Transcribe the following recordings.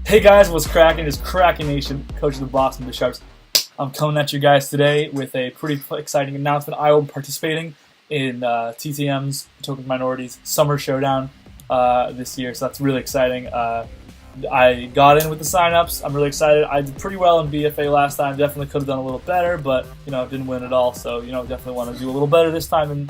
Hey guys, what's cracking? It's Krakenation, coach of the Boston Bisharps. I'm coming at you guys today with a pretty exciting announcement. I will be participating in TTM's Token Minorities Summer Showdown this year, so that's really exciting. I got in with the signups. I'm really excited. I did pretty well in BFA last time. Definitely could have done a little better, but didn't win at all. So definitely want to do a little better this time in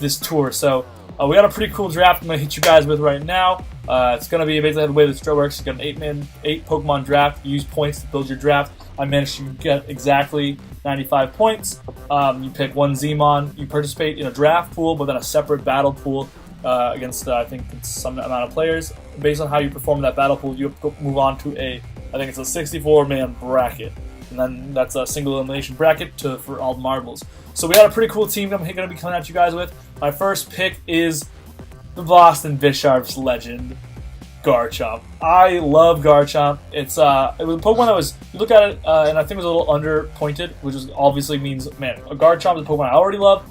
this tour. So we got a pretty cool draft I'm going to hit you guys with right now. It's going to be basically the way the draft works. You got an 8 Pokemon draft. You use points to build your draft. I managed to get exactly 95 points. You pick one Zmon. You participate in a draft pool, but then a separate battle pool against I think it's some amount of players. Based on how you perform in that battle pool, you move on to I think it's a 64-man bracket, and then that's a single elimination bracket for all the marbles. So we got a pretty cool team I'm going to be coming at you guys with. My first pick is the Boston Bisharps legend, Garchomp. I love Garchomp. It was a Pokemon that was, you look at it, and I think it was a little underpointed, which obviously means, man, a Garchomp is a Pokemon I already love.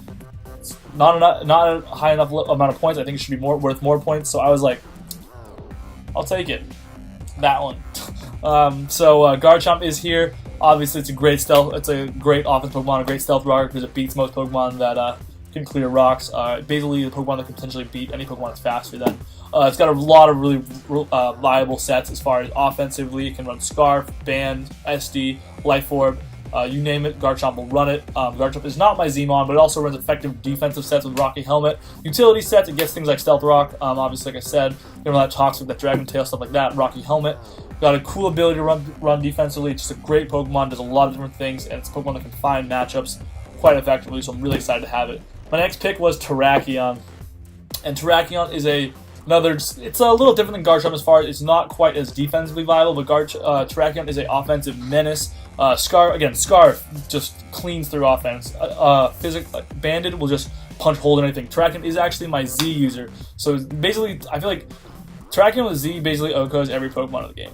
It's not a high enough amount of points. I think it should be worth more points. So I was like, I'll take it. That one. Garchomp is here. Obviously, it's a great stealth. It's a great offense Pokemon, a great stealth rocker because it beats most Pokemon that can clear rocks. Basically, the Pokemon that can potentially beat any Pokemon that's faster than. It's got a lot of really viable sets as far as offensively. It can run Scarf, Band, SD, Life Orb. You name it, Garchomp will run it. Garchomp is not my Zmon, but it also runs effective defensive sets with Rocky Helmet. Utility sets, it gets things like Stealth Rock. Obviously, like I said, that Toxic, that Dragon Tail, stuff like that. Rocky Helmet. Got a cool ability to run defensively. It's just a great Pokemon, does a lot of different things, and it's a Pokemon that can find matchups quite effectively, so I'm really excited to have it. My next pick was Terrakion. And Terrakion is it's a little different than Garchomp as far as it's not quite as defensively viable, but Terrakion is an offensive menace. Scarf just cleans through offense. Banded will just punch hold anything. Terrakion is actually my Z user, so basically I feel like Terrakion with Z basically OHKOs every Pokemon of the game.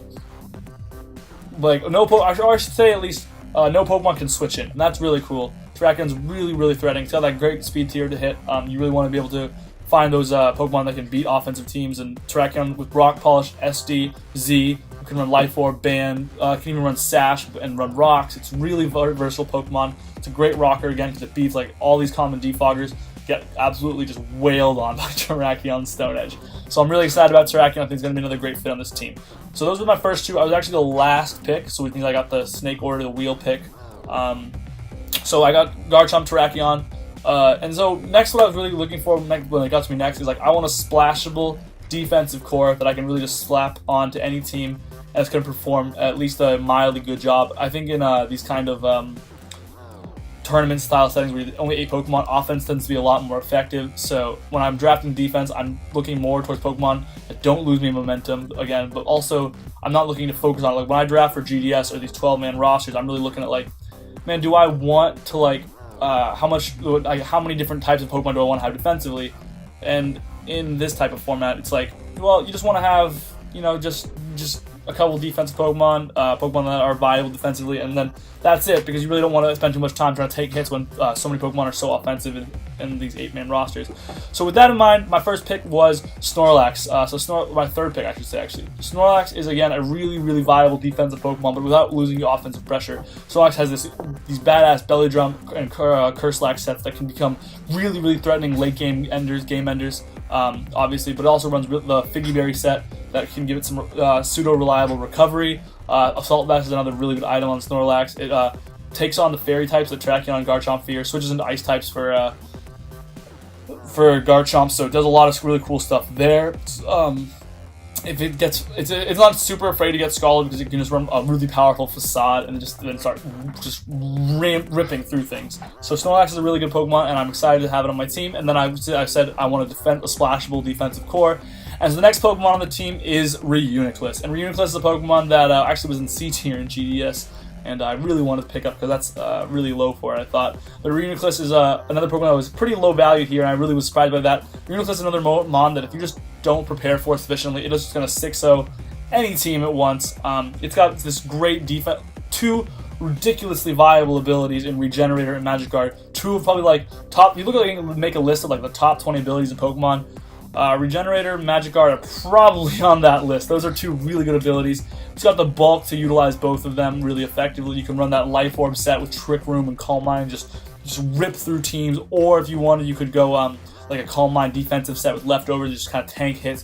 Like I should say at least no Pokemon can switch in, and that's really cool. Terrakion's really threatening. It's got that great speed tier to hit. You really want to be able to find those Pokemon that can beat offensive teams, and Terrakion with Rock Polish, SD, Z, can run Life Orb, Band, can even run Sash and run Rocks. It's really versatile Pokemon. It's a great rocker again because it beats like all these common defoggers. Get absolutely just wailed on by Terrakion Stone Edge. So I'm really excited about Terrakion. I think it's going to be another great fit on this team. So those were my first two. I was actually the last pick, so which means I got the snake order, the wheel pick. So I got Garchomp, Terrakion. And so next, what I was really looking for when it got to me next is like I want a splashable defensive core that I can really just slap onto any team and it's going to perform at least a mildly good job. I think in these kind of tournament style settings where you're only 8 Pokemon, offense tends to be a lot more effective. So when I'm drafting defense, I'm looking more towards Pokemon that don't lose me momentum again, but also I'm not looking to focus on like when I draft for GDS or these 12-man rosters, I'm really looking at like, man, do I want to like how many different types of Pokemon do I want to have defensively? And in this type of format, it's like, well, you just want to have, just a couple defensive Pokemon that are viable defensively, and then that's it, because you really don't want to spend too much time trying to take hits when so many Pokemon are so offensive in these 8-man rosters. So with that in mind, my first pick was Snorlax. My third pick, I should say, actually. Snorlax is, again, a really viable defensive Pokemon, but without losing your offensive pressure. Snorlax has these badass Belly Drum and Curslax sets that can become really threatening late game enders, obviously, but it also runs the Figgy Berry set that can give it some pseudo-reliable recovery. Assault Vest is another really good item on Snorlax. It takes on the fairy types that Terrakion and Garchomp fear, switches into ice types for Garchomp, so it does a lot of really cool stuff there. It's not super afraid to get Scalded because it can just run a really powerful Facade and then start ripping through things. So Snorlax is a really good Pokemon, and I'm excited to have it on my team. And then I said I want to defend a splashable defensive core. And so the next Pokemon on the team is Reuniclus. And Reuniclus is a Pokemon that actually was in C tier in GDS, and I really wanted to pick up because that's really low for it, I thought. But Reuniclus is another Pokemon that was pretty low value here, and I really was surprised by that. Reuniclus is another Mon that if you just don't prepare for it sufficiently, it is just going to 6-0 any team at once. It's got this great defense, 2 ridiculously viable abilities in Regenerator and Magic Guard. 2 of probably like top, you look at it and make a list of like the top 20 abilities in Pokemon. Regenerator, Magic Guard are probably on that list. Those are two really good abilities. It's got the bulk to utilize both of them really effectively. You can run that Life Orb set with Trick Room and Calm Mind, just rip through teams. Or if you wanted, you could go like a Calm Mind defensive set with leftovers, just kind of tank hits,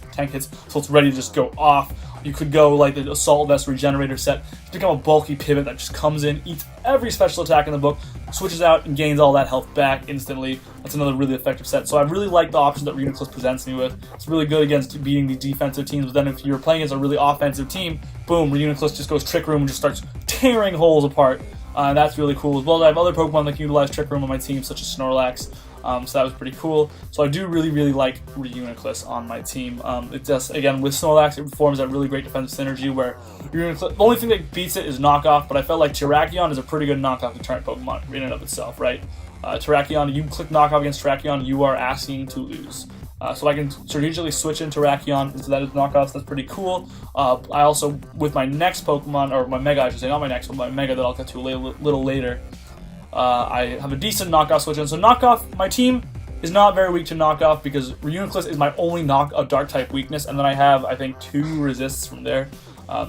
so it's ready to just go off. You could go like the Assault Vest Regenerator set, to become a bulky pivot that just comes in, eats every special attack in the book, switches out, and gains all that health back instantly. That's another really effective set. So I really like the options that Reuniclus presents me with. It's really good against beating these defensive teams, but then if you're playing against a really offensive team, boom, Reuniclus just goes Trick Room and just starts tearing holes apart. And that's really cool. As well as I have other Pokemon that can utilize Trick Room on my team, such as Snorlax. So that was pretty cool. So I do really like Reuniclus on my team. It just, again, with Snorlax, it forms that really great defensive synergy where Reuniclus, the only thing that beats it is knockoff, but I felt like Terrakion is a pretty good knockoff deterrent Pokemon in and of itself, right? Terrakion, you click knockoff against Terrakion, you are asking to lose. So I can strategically switch into Terrakion into that knockoffs. That's pretty cool. I also, with my next Pokemon, or my Mega, I should say, not my next one, my Mega that I'll get to a little later, I have a decent knockoff switch in. So knockoff, my team is not very weak to knockoff because Reuniclus is my only dark type weakness, and then I have, I think, 2 resists from there.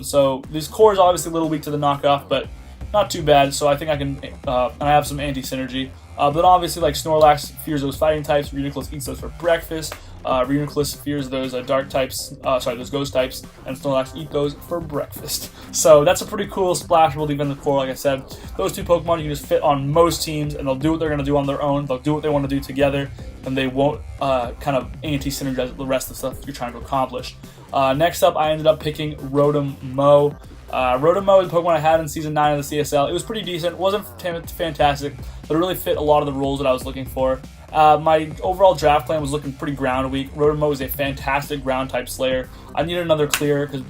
So this core is obviously a little weak to the knockoff, but not too bad. So I think I can, and I have some anti-synergy. But obviously, like Snorlax fears those fighting types, Reuniclus eats those for breakfast. Reuniclus fears those dark types, those ghost types, and Snorlax eat those for breakfast. So that's a pretty cool splashable defensive core, like I said. Those 2 Pokemon you can just fit on most teams, and they'll do what they're going to do on their own. They'll do what they want to do together, and they won't kind of anti-synergize the rest of the stuff you're trying to accomplish. Next up, I ended up picking Rotom Mow. Rotom Mow is a Pokemon I had in Season 9 of the CSL. It was pretty decent. It wasn't fantastic, but it really fit a lot of the roles that I was looking for. My overall draft plan was looking pretty ground weak. Rotom Mow is a fantastic ground type Slayer. I needed another clear because,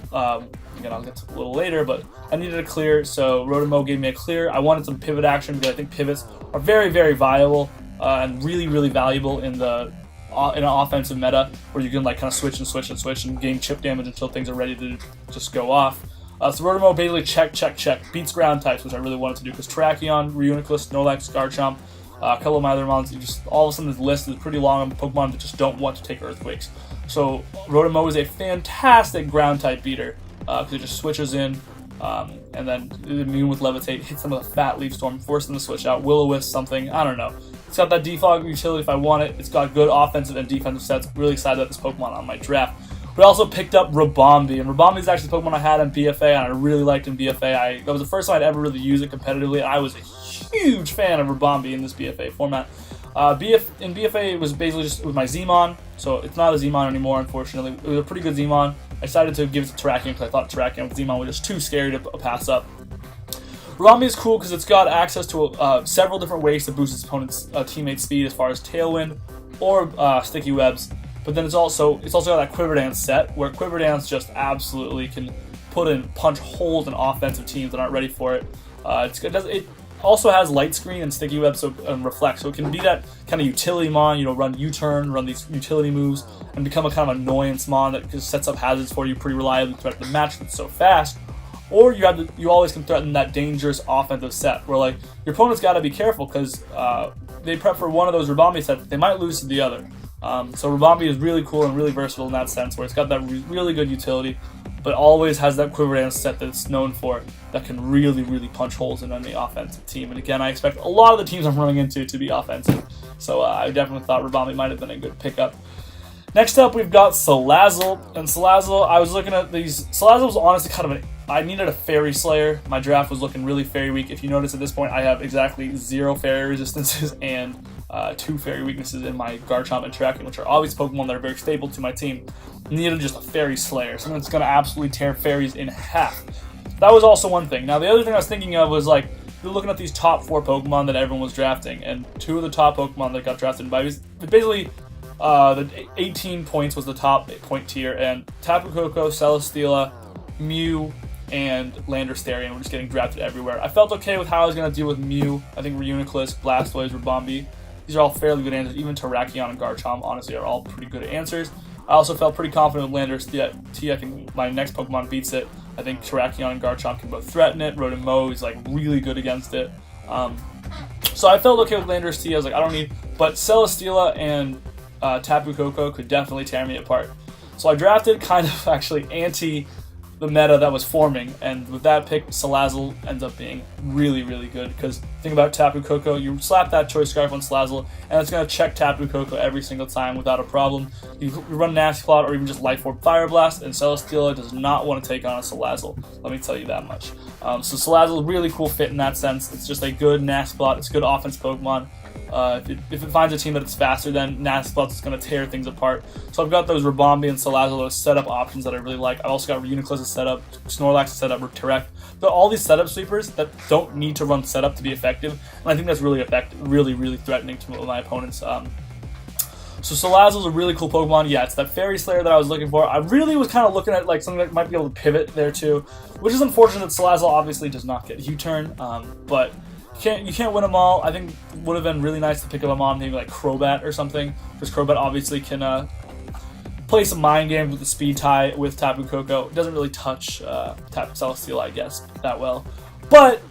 again, I'll get to it a little later, but I needed a clear, so Rotom Mow gave me a clear. I wanted some pivot action because I think pivots are very viable and really valuable in an offensive meta where you can like kind of switch and gain chip damage until things are ready to just go off. So Rotom Mow basically check, beats ground types, which I really wanted to do because Terrakion, Reuniclus, Snorlax, Garchomp, a couple of my other mons, all of a sudden this list is pretty long on Pokemon that just don't want to take Earthquakes. So Rotom Mow is a fantastic ground type beater because it just switches in and then immune with Levitate, hits them with a fat Leaf Storm, force them to switch out, Will-O-Wisp something, I don't know. It's got that defog utility if I want it. It's got good offensive and defensive sets. Really excited about this Pokemon on my draft. We also picked up Ribombee, and Ribombee is actually the Pokemon I had in BFA, and I really liked in BFA. That was the first time I'd ever really used it competitively, and I was a huge fan of Ribombee in this BFA format. In BFA, it was basically just with my Zmon, so it's not a Zmon anymore, unfortunately. It was a pretty good Zmon. I decided to give it to Terrakion because I thought Terrakion with Zmon was just too scary to pass up. Ribombee is cool because it's got access to several different ways to boost its opponent's teammate speed as far as Tailwind or Sticky Webs. But then it's also got that Quiver Dance set, where Quiver Dance just absolutely can punch holes in offensive teams that aren't ready for it. It also has Light Screen and Sticky Web and Reflect, so it can be that kind of utility mon, run U-turn, run these utility moves, and become a kind of annoyance mon that just sets up hazards for you pretty reliably throughout the match that's so fast. Or you always can threaten that dangerous offensive set, where like your opponent's got to be careful because they prep for one of those Ribombee sets, they might lose to the other. So Ribombee is really cool and really versatile in that sense, where it's got that really good utility, but always has that Quiver Dance set that it's known for that can really punch holes in any offensive team. And again, I expect a lot of the teams I'm running into to be offensive, so I definitely thought Ribombee might have been a good pickup. Next up, we've got Salazzle, and Salazzle, I was looking at these. Salazzle was honestly kind of I needed a Fairy Slayer. My draft was looking really Fairy weak. If you notice at this point, I have exactly 0 Fairy resistances and 2 Fairy weaknesses in my Garchomp and Terrakion, which are obvious Pokemon that are very stable to my team. Needed just a Fairy Slayer, something that's going to absolutely tear Fairies in half. That was also one thing. Now, the other thing I was thinking of was, like, you're looking at these top 4 Pokemon that everyone was drafting, and 2 of the top Pokemon that got drafted by basically the 18 points was the top point tier, and Tapu Koko, Celesteela, Mew, and Landorstarian were just getting drafted everywhere. I felt okay with how I was going to deal with Mew. I think Reuniclus, Blastoise, Ribombee, these are all fairly good answers. Even Terrakion and Garchomp, honestly, are all pretty good answers. I also felt pretty confident with Landorstarian. I think my next Pokemon beats it. I think Terrakion and Garchomp can both threaten it. Rotom Mow is like really good against it. So I felt okay with Landorstarian. I was like, I don't need, but Celesteela and Tapu Koko could definitely tear me apart. So I drafted kind of actually anti the meta that was forming, and with that pick, Salazzle ends up being really, really good, because think about Tapu Koko, you slap that Choice Scarf on Salazzle, and it's going to check Tapu Koko every single time without a problem. You run Nasty Plot or even just Life Orb Fire Blast, and Celesteela does not want to take on a Salazzle, let me tell you that much. So Salazzle is a really cool fit in that sense. It's just a good Nasty Plot, it's a good offense Pokemon. If it finds a team that it's faster than, Nasty Plot's going to tear things apart. So I've got those Rabombi and Salazzle, those setup options that I really like. I also got Uniclus as setup, Snorlax as setup, Terek. But all these setup sweepers that don't need to run setup to be effective, and I think that's really effective, really threatening to my opponents. So Salazzle's a really cool Pokemon. Yeah, it's that Fairy Slayer that I was looking for. I really was kind of looking at like something that might be able to pivot there too, which is unfortunate that Salazzle obviously does not get U-turn, but you can't win them all. I think it would have been really nice to pick up a Mon, maybe like Crobat or something, because Crobat obviously can play some mind games with the speed tie with Tapu Koko. It doesn't really touch Tapu Celesteela, I guess, that well. But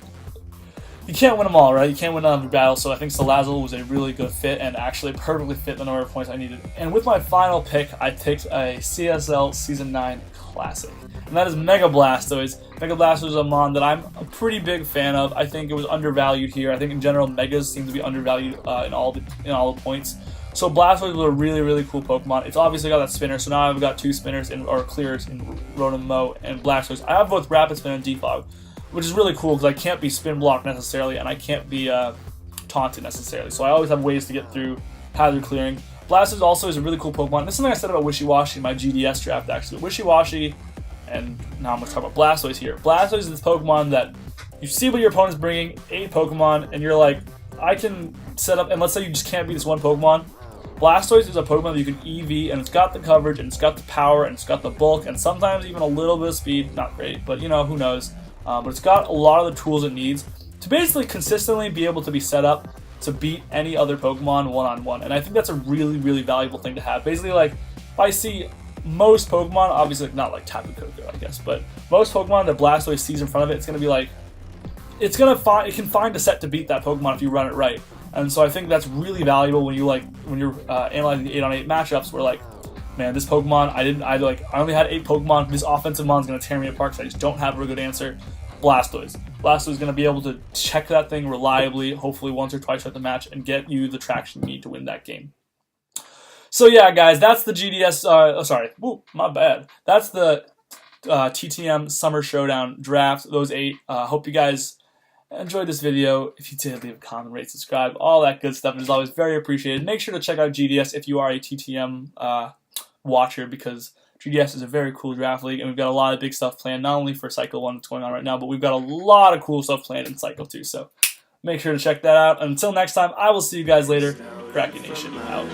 you can't win them all, right? You can't win every battle, so I think Salazzle was a really good fit and actually perfectly fit the number of points I needed. And with my final pick, I picked a CSL Season 9 Classic, and that is Mega Blastoise. Mega Blastoise is a Mon that I'm a pretty big fan of. I think it was undervalued here. I think in general, Megas seem to be undervalued in all the points. So Blastoise was a really cool Pokemon. It's obviously got that spinner, so now I've got two spinners or clears in Rotom Mow and Blastoise. I have both Rapid Spin and Defog, which is really cool because I can't be spin blocked necessarily, and I can't be taunted necessarily. So I always have ways to get through hazard clearing. Blastoise also is a really cool Pokemon. This is something I said about Wishy-Washy in my GDS draft, actually. Wishy-Washy, and now I'm going to talk about Blastoise here. Blastoise is this Pokemon that you see what your opponent's bringing, 8 Pokemon, and you're like, I can set up, and let's say you just can't beat this one Pokemon. Blastoise is a Pokemon that you can EV, and it's got the coverage, and it's got the power, and it's got the bulk, and sometimes even a little bit of speed. Not great, but you know, who knows. But it's got a lot of the tools it needs to basically consistently be able to be set up to beat any other Pokemon one-on-one. And I think that's a really valuable thing to have. Basically, like, if I see most Pokemon, obviously not like Tapu Koko, I guess, but most Pokemon that Blastoise sees in front of it, it's going to be like, it can find a set to beat that Pokemon if you run it right. And so I think that's really valuable when you're analyzing the 8-on-8 matchups where, like, man, this Pokemon, I only had 8 Pokemon, this offensive Mon's going to tear me apart because I just don't have a good answer. Blastoise. Blastoise is going to be able to check that thing reliably, hopefully once or twice throughout the match, and get you the traction you need to win that game. So yeah, guys, that's the GDS, my bad. That's the TTM Summer Showdown draft, those 8. Hope you guys enjoyed this video. If you did, leave a comment, rate, subscribe, all that good stuff. It is always very appreciated. Make sure to check out GDS if you are a TTM watcher, because GDS is a very cool draft league, and we've got a lot of big stuff planned, not only for Cycle 1 that's going on right now, but we've got a lot of cool stuff planned in Cycle 2, so make sure to check that out. And until next time, I will see you guys later. Krakenation out.